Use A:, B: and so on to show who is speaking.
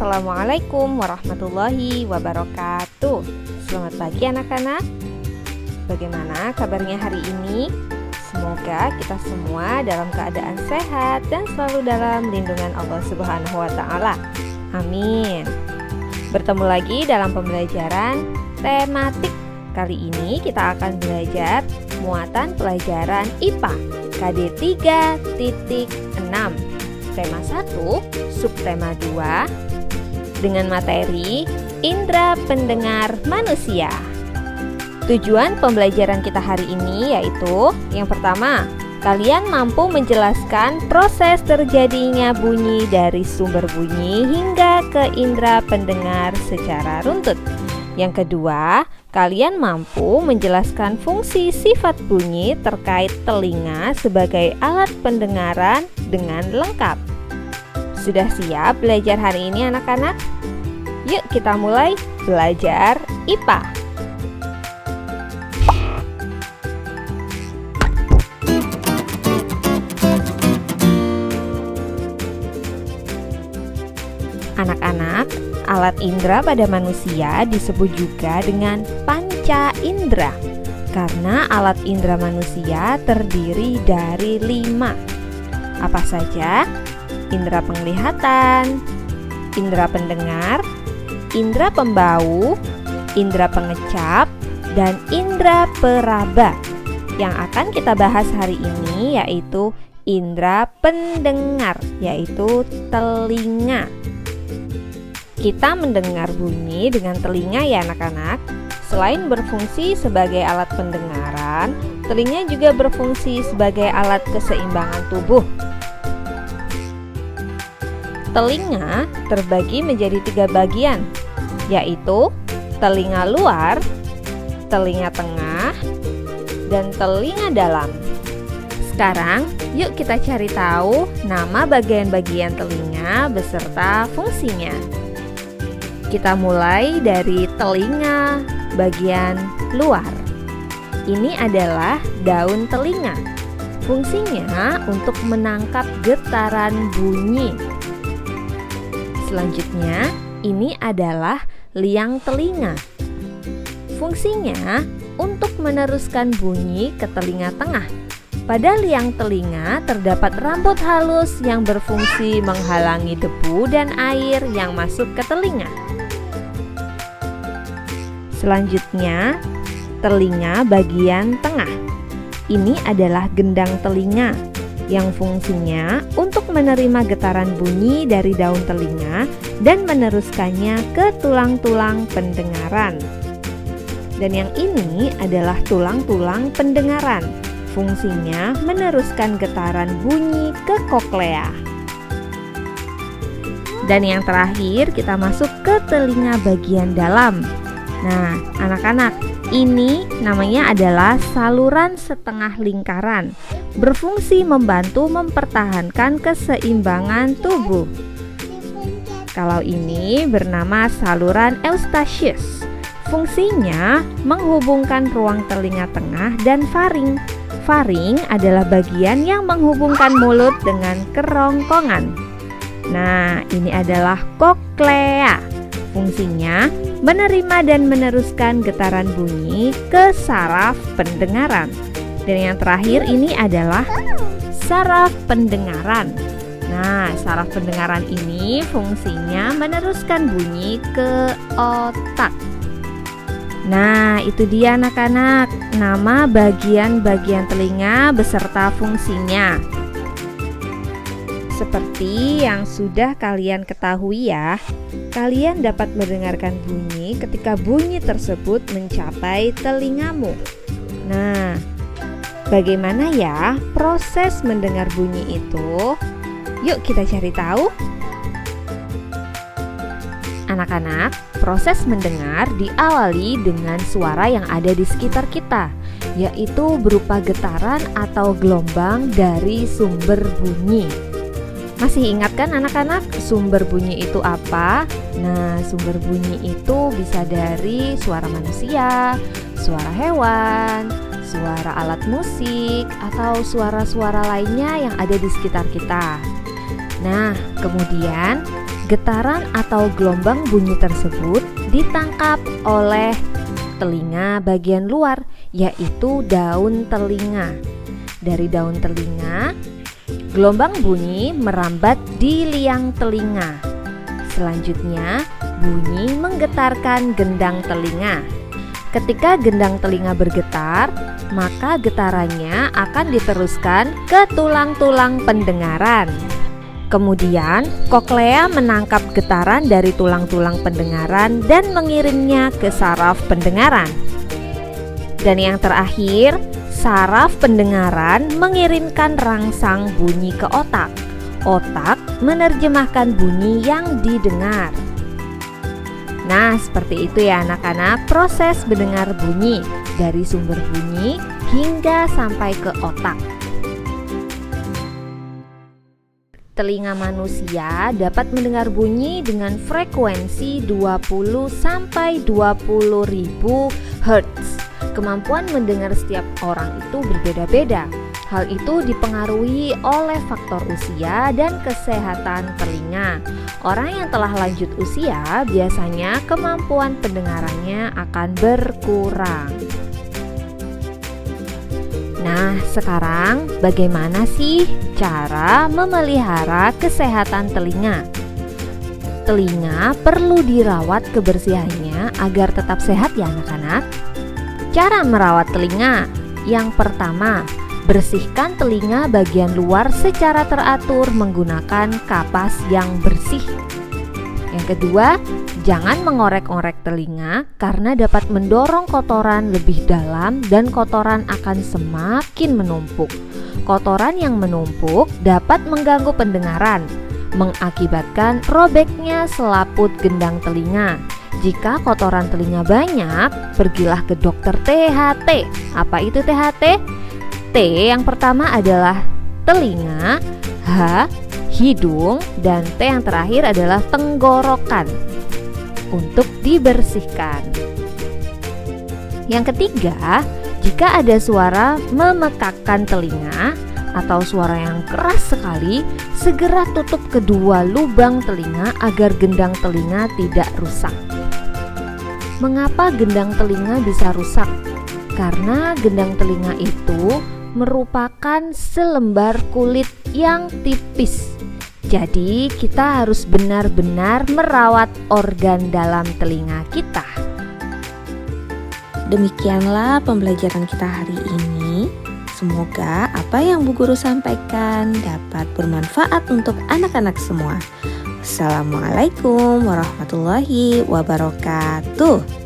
A: Assalamualaikum warahmatullahi wabarakatuh. Selamat pagi anak-anak. Bagaimana kabarnya hari ini? Semoga kita semua dalam keadaan sehat dan selalu dalam lindungan Allah Subhanahu wa Ta'ala. Amin. Bertemu lagi dalam pembelajaran tematik. Kali ini kita akan belajar muatan pelajaran IPA KD 3.6. Tema 1, subtema 2 dengan materi indera pendengar manusia. Tujuan pembelajaran kita hari ini yaitu yang pertama, kalian mampu menjelaskan proses terjadinya bunyi dari sumber bunyi hingga ke indera pendengar secara runtut. Yang kedua, kalian mampu menjelaskan fungsi sifat bunyi terkait telinga sebagai alat pendengaran dengan lengkap. Sudah siap belajar hari ini anak-anak? Yuk kita mulai belajar IPA. Anak-anak, alat indera pada manusia disebut juga dengan panca indera karena alat indera manusia terdiri dari 5. Apa saja? Indera penglihatan, indera pendengar, indera pembau, indera pengecap, dan indera peraba. Yang akan kita bahas hari ini yaitu indera pendengar, yaitu telinga. Kita mendengar bunyi dengan telinga ya anak-anak. Selain berfungsi sebagai alat pendengaran, telinga juga berfungsi sebagai alat keseimbangan tubuh. Telinga terbagi menjadi 3 bagian, yaitu telinga luar, telinga tengah, dan telinga dalam. Sekarang, yuk kita cari tahu nama bagian-bagian telinga beserta fungsinya. Kita mulai dari telinga bagian luar. Ini adalah daun telinga. Fungsinya untuk menangkap getaran bunyi. Selanjutnya, ini adalah liang telinga. Fungsinya untuk meneruskan bunyi ke telinga tengah. Pada liang telinga terdapat rambut halus yang berfungsi menghalangi debu dan air yang masuk ke telinga. Selanjutnya, telinga bagian tengah. Ini adalah gendang telinga yang fungsinya untuk menerima getaran bunyi dari daun telinga dan meneruskannya ke tulang-tulang pendengaran. Dan yang ini adalah tulang-tulang pendengaran. Fungsinya meneruskan getaran bunyi ke koklea. Dan yang terakhir kita masuk ke telinga bagian dalam. Nah, anak-anak, ini namanya adalah saluran setengah lingkaran, berfungsi membantu mempertahankan keseimbangan tubuh. Kalau ini bernama saluran eustachius. Fungsinya menghubungkan ruang telinga tengah dan faring. Faring adalah bagian yang menghubungkan mulut dengan kerongkongan. Nah, ini adalah koklea. Fungsinya menerima dan meneruskan getaran bunyi ke saraf pendengaran. Dan yang terakhir ini adalah saraf pendengaran. Nah, saraf pendengaran ini fungsinya meneruskan bunyi ke otak. Nah, itu dia anak-anak, nama bagian-bagian telinga beserta fungsinya. Seperti yang sudah kalian ketahui ya, kalian dapat mendengarkan bunyi ketika bunyi tersebut mencapai telingamu. Nah, bagaimana ya proses mendengar bunyi itu? Yuk kita cari tahu. Anak-anak, proses mendengar diawali dengan suara yang ada di sekitar kita, yaitu berupa getaran atau gelombang dari sumber bunyi. Masih ingat kan anak-anak sumber bunyi itu apa? Nah, sumber bunyi itu bisa dari suara manusia, suara hewan, suara alat musik, atau suara-suara lainnya yang ada di sekitar kita. Nah, kemudian Getaran atau gelombang bunyi tersebut ditangkap oleh telinga bagian luar, yaitu daun telinga. Dari daun telinga, gelombang bunyi merambat di liang telinga. Selanjutnya, bunyi menggetarkan gendang telinga. Ketika gendang telinga bergetar, maka getarannya akan diteruskan ke tulang-tulang pendengaran. Kemudian, koklea menangkap getaran dari tulang-tulang pendengaran dan mengirimnya ke saraf pendengaran. Dan yang terakhir, saraf pendengaran mengirimkan rangsang bunyi ke otak. Otak menerjemahkan bunyi yang didengar. Nah, seperti itu ya anak-anak, proses mendengar bunyi dari sumber bunyi hingga sampai ke otak. Telinga manusia dapat mendengar bunyi dengan frekuensi 20 sampai 20 ribu Hz. Kemampuan mendengar setiap orang itu berbeda-beda. Hal itu dipengaruhi oleh faktor usia dan kesehatan telinga. Orang yang telah lanjut usia biasanya kemampuan pendengarannya akan berkurang. Nah, sekarang bagaimana sih cara memelihara kesehatan telinga? Telinga perlu dirawat kebersihannya agar tetap sehat ya anak-anak. Cara merawat telinga: yang pertama, bersihkan telinga bagian luar secara teratur menggunakan kapas yang bersih. Yang kedua, jangan mengorek-orek telinga karena dapat mendorong kotoran lebih dalam dan kotoran akan semakin menumpuk. Kotoran yang menumpuk dapat mengganggu pendengaran, mengakibatkan robeknya selaput gendang telinga. Jika kotoran telinga banyak, pergilah ke dokter THT. Apa itu THT? T yang pertama adalah telinga, H hidung, dan T yang terakhir adalah tenggorokan untuk dibersihkan. Yang ketiga, jika ada suara memekakkan telinga atau suara yang keras sekali, segera tutup kedua lubang telinga agar gendang telinga tidak rusak. Mengapa gendang telinga bisa rusak? Karena gendang telinga itu merupakan selembar kulit yang tipis. Jadi kita harus benar-benar merawat organ dalam telinga kita.
B: Demikianlah pembelajaran kita hari ini. Semoga apa yang Bu Guru sampaikan dapat bermanfaat untuk anak-anak semua. Assalamualaikum warahmatullahi wabarakatuh.